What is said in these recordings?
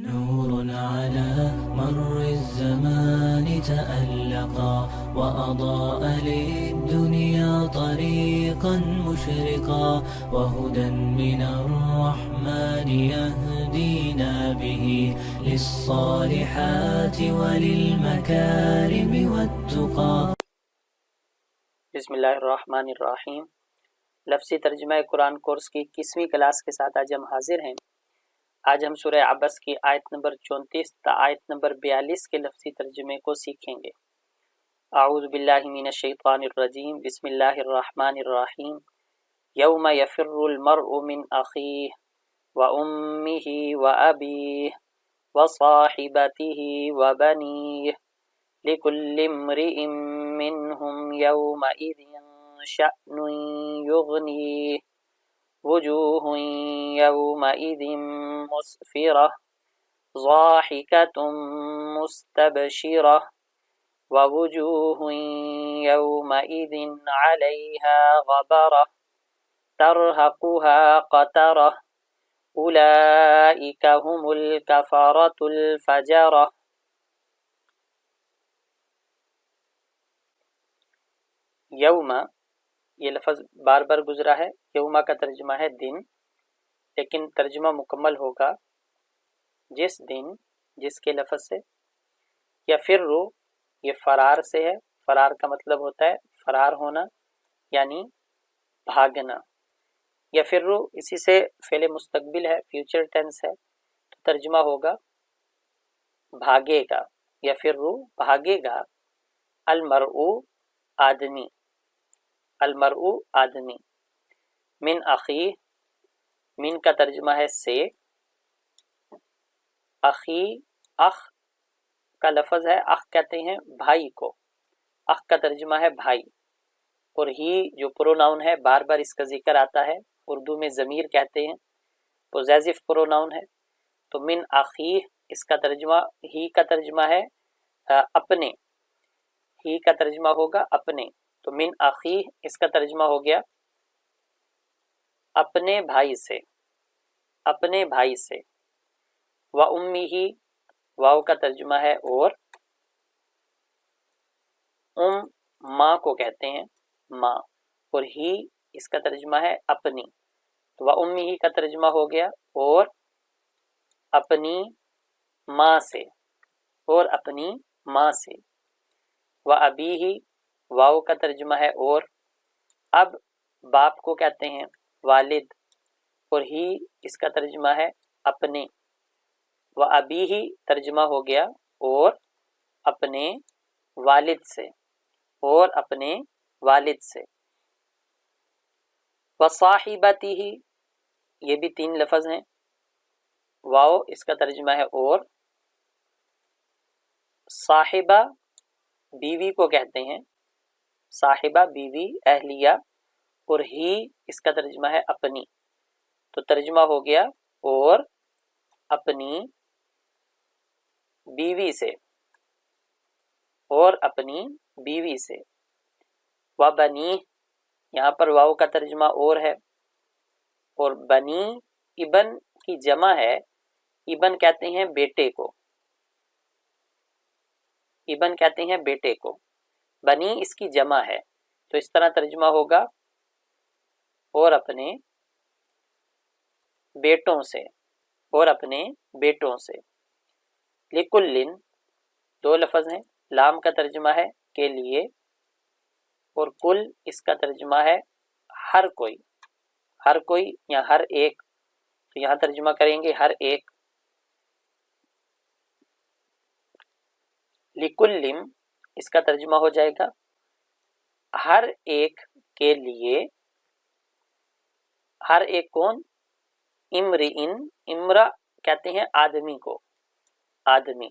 نور على مر الزمان تألقا وأضاء للدنيا طريقا مشرقا وهدى من الرحمن يهدينا به للصالحات وللمكارم والتقى. بسم اللہ الرحمن الرحیم. لفظی ترجمہ قرآن کورس کی 21ویں کلاس کے ساتھ آج ہم حاضر ہیں. آج ہم سورہ عبس کی آیت نمبر 34 تا آیت نمبر 42 کے لفظی ترجمے کو سیکھیں گے. اعوذ باللہ من الشیطان الرجیم. بسم اللہ الرحمن الرحیم. یوم یفر المرء من اخیہ وامہ وابیہ وصاحبتہ وبنیہ لکل امرئ منہم یومئذ شأن یغنیہ وجوہ یومئذ مسفرہ ضاحکۃ مستبشرہ ووجوہ یومئذ علیہا غبرہ ترہقها قترہ اولئک هم الکفرۃ الفجرہ. یوم یہ لفظ بار بار گزرا ہے. یوم کا ترجمہ ہے دن، لیکن ترجمہ مکمل ہوگا جس دن، جس کے لفظ سے. یفرو یہ فرار سے ہے. فرار کا مطلب ہوتا ہے فرار ہونا یعنی بھاگنا. یفرو اسی سے فعل مستقبل ہے، فیوچر ٹینس ہے، تو ترجمہ ہوگا بھاگے گا. یفرو بھاگے گا. المرء آدمی، المرء آدمی. من اخی، من کا ترجمہ ہے سے. اخی اخ کا لفظ ہے. اخ کہتے ہیں بھائی کو. اخ کا ترجمہ ہے بھائی. اور ہی جو پروناؤن ہے بار بار اس کا ذکر آتا ہے، اردو میں ضمیر کہتے ہیں، پوزیسو پروناؤن ہے. تو من اخی اس کا ترجمہ، ہی کا ترجمہ ہے اپنے. ہی کا ترجمہ ہوگا اپنے. تو من اخی اس کا ترجمہ ہو گیا اپنے بھائی سے، اپنے بھائی سے. و امہ، واو کا ترجمہ ہے اور. ماں کو کہتے ہیں ماں. اور ہی اس کا ترجمہ ہے اپنی. تو و امہ کا ترجمہ ہو گیا اور اپنی ماں سے، اور اپنی ماں سے. و ابیہ، واو کا ترجمہ ہے اور. اب باپ کو کہتے ہیں والد، اور ہی اس کا ترجمہ ہے اپنے. و ابیہ ترجمہ ہو گیا اور اپنے والد سے، اور اپنے والد سے. و صاحبتہ یہ بھی 3 لفظ ہیں. واو اس کا ترجمہ ہے اور. صاحبہ بیوی کو کہتے ہیں، صاحبہ بیوی اہلیہ. اور ہی اس کا ترجمہ ہے اپنی. تو ترجمہ ہو گیا اور اپنی بیوی سے، اور اپنی بیوی سے. و بنی یہاں پر واو کا ترجمہ اور ہے، اور بنی ابن کی جمع ہے. ابن کہتے ہیں بیٹے کو، ابن کہتے ہیں بیٹے کو. بنی اس کی جمع ہے. تو اس طرح ترجمہ ہوگا اور اپنے بیٹوں سے، اور اپنے بیٹوں سے. لکلن 2 لفظ ہیں. لام کا ترجمہ ہے کے لیے، اور کل اس کا ترجمہ ہے ہر کوئی، ہر کوئی یا ہر ایک. تو یہاں ترجمہ کریں گے ہر ایک. لکلم اس کا ترجمہ ہو جائے گا ہر ایک کے لیے. ہر ایک کون؟ امرئن، امرا کہتے ہیں آدمی کو، آدمی.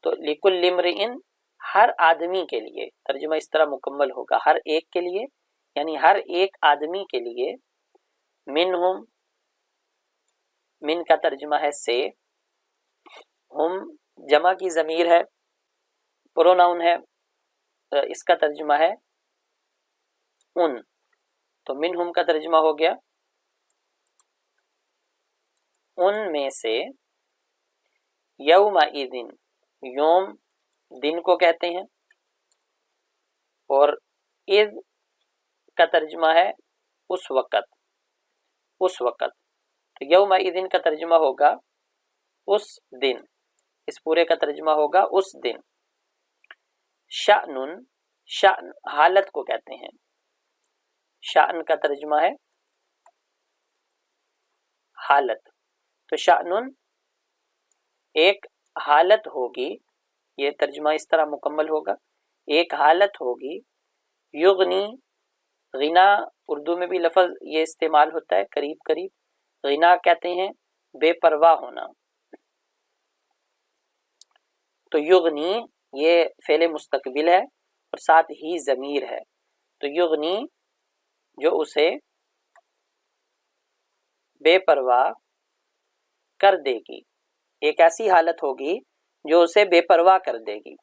تو لکل امرئن ہر آدمی کے لیے. ترجمہ اس طرح مکمل ہوگا ہر ایک کے لیے، یعنی ہر ایک آدمی کے لیے. منہم، من کا ترجمہ ہے سے. ہم جمع کی ضمیر ہے، پروناؤن ہے، اس کا ترجمہ ہے ان. تو منہم کا ترجمہ ہو گیا ان میں سے. یومئذ یوم دن کو کہتے ہیں، اور اذ کا ترجمہ ہے اس وقت، اس وقت، تو یومئذ کا ترجمہ ہوگا اس دن، اس پورے کا ترجمہ ہوگا اس دن۔ شأن، شأن حالت کو کہتے ہیں، شأن کا ترجمہ ہے حالت، تو شأن ایک حالت ہوگی، یہ ترجمہ اس طرح مکمل ہوگا، ایک حالت ہوگی، یغنی، غنا اردو میں بھی لفظ یہ استعمال ہوتا ہے قریب قریب، غنا کہتے ہیں بے پرواہ ہونا، تو یغنی یہ فعل مستقبل ہے اور ساتھ ہی ضمیر ہے، تو یغنی جو اسے بے پرواہ کر دے گی، ایک ایسی حالت ہوگی جو اسے بے پرواہ کر دے گی۔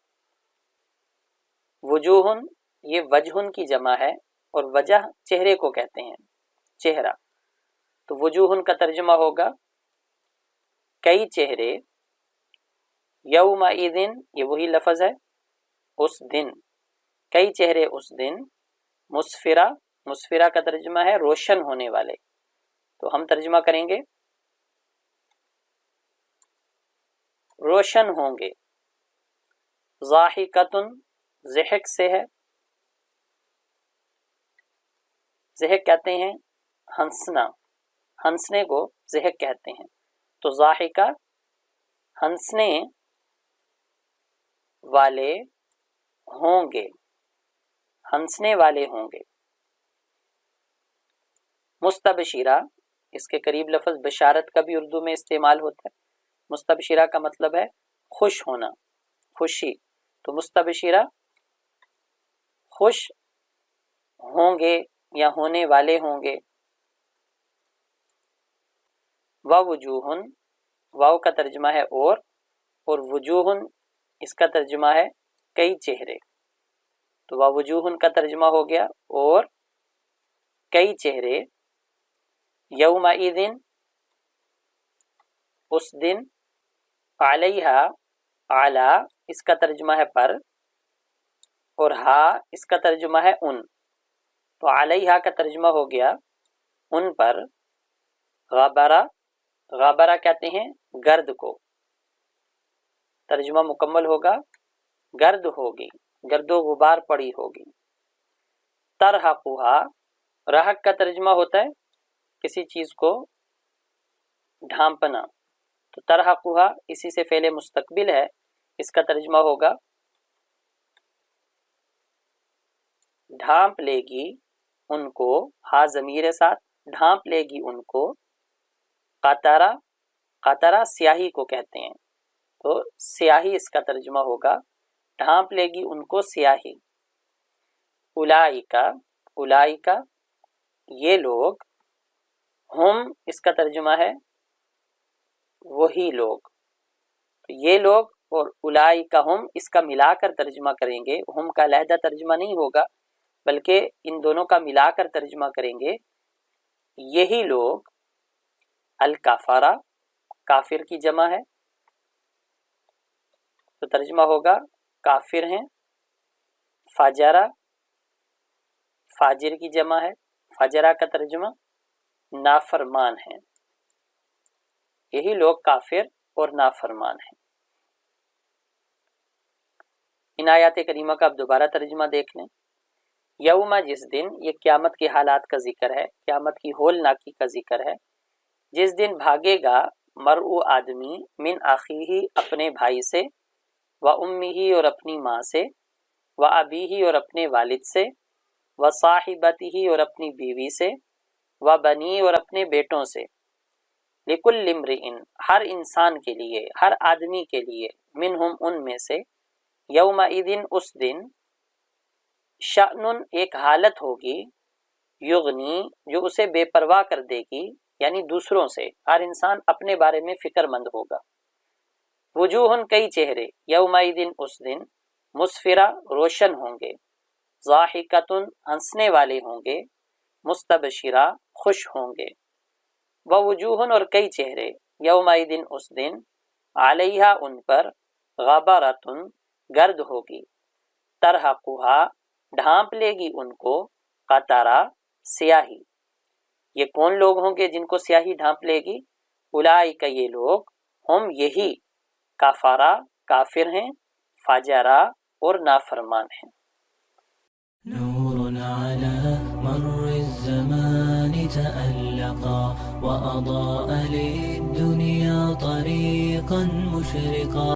وجوہن یہ وجہن کی جمع ہے، اور وجہ چہرے کو کہتے ہیں، چہرہ، تو وجوہن کا ترجمہ ہوگا کئی چہرے، یومئذ یہ وہی لفظ ہے اس دن، کئی چہرے اس دن، مسفرہ، مسفرہ کا ترجمہ ہے روشن ہونے والے، تو ہم ترجمہ کریں گے روشن ہوں گے۔ ضاحکۃ ضحک سے ہے، ضحک کہتے ہیں ہنسنا، ہنسنے کو ضحک کہتے ہیں، تو ضاحکہ ہنسنے والے ہوں گے، ہنسنے والے ہوں گے۔ مستبشرہ اس کے قریب لفظ بشارت کا بھی اردو میں استعمال ہوتا ہے، مستبشرہ کا مطلب ہے خوش ہونا، خوشی، تو مستبشرہ خوش ہوں گے یا ہونے والے ہوں گے۔ ووجوہن واو کا ترجمہ ہے اور وجوہن اس کا ترجمہ ہے کئی چہرے، تو ووجوہن کا ترجمہ ہو گیا اور کئی چہرے، یومئذ اس دن، علیہا اعلی اس کا ترجمہ ہے پر، اور ہا اس کا ترجمہ ہے ان، تو علیہا کا ترجمہ ہو گیا ان پر، غبرہ، غبرہ کہتے ہیں گرد کو، ترجمہ مکمل ہوگا گرد ہوگی، گرد و غبار پڑی ہوگی۔ ترحقھا، رحق کا ترجمہ ہوتا ہے کسی چیز کو ڈھانپنا، تو ترحقھا اسی سے فعل مستقبل ہے، اس کا ترجمہ ہوگا ڈھانپ لے گی ان کو، ہا ضمیر ساتھ، ڈھانپ لے گی ان کو، قطرہ، قطرہ سیاہی کو کہتے ہیں، تو سیاہی اس کا ترجمہ ہوگا ڈھانپ لے گی ان کو سیاہی۔ اولئک، اولئک یہ لوگ، ہم اس کا ترجمہ ہے وہی لوگ، تو یہ لوگ اور اولئک ہم اس کا ملا کر ترجمہ کریں گے، ہم کا علیحدہ ترجمہ نہیں ہوگا بلکہ ان دونوں کا ملا کر ترجمہ کریں گے، یہی لوگ، الکفارہ کافر کی جمع ہے، تو ترجمہ ہوگا کافر ہیں، فاجرہ فاجر کی جمع ہے، فاجرہ کا ترجمہ نافرمان ہیں، یہی لوگ کافر اور نافرمان ہیں۔ ان آیات کریمہ کا اب دوبارہ ترجمہ دیکھ لیں۔ یوم جس دن، یہ قیامت کے حالات کا ذکر ہے، قیامت کی ہولناکی کا ذکر ہے، جس دن بھاگے گا مرء آدمی من اخیہ اپنے بھائی سے، و امہ اور اپنی ماں سے، و ابیہ اور اپنے والد سے، و صاحبتہ اور اپنی بیوی سے، و بنی اور اپنے بیٹوں سے، لکل امرئ ہر انسان کے لیے، ہر آدمی کے لیے، منہم ان میں سے، یومئذ اس دن، شأن ایک حالت ہوگی، یغنی جو اسے بے پرواہ کر دے گی، یعنی دوسروں سے، ہر انسان اپنے بارے میں فکر مند ہوگا۔ وجوہن کئی چہرے، یومئذ اس دن، مسفرہ روشن ہوں گے، ضاحکۃ ہنسنے والے ہوں گے، مستبشرہ خوش ہوں گے۔ ووجوہن اور کئی چہرے، یومئذ اس دن، علیہا ان پر غبرتن گرد ہوگی، ترحقھا ڈھانپ لے گی ان کو، قطرہ سیاہی۔ یہ کون لوگ ہوں گے جن کو سیاہی ڈھانپ لے گی؟ اولئک یہ لوگ، ہم یہی، کفرا کافر ہیں، فجرا اور نافرمان ہیں۔ نور على مر الزمان تألقا وأضاء للدنيا طريقا مشرقا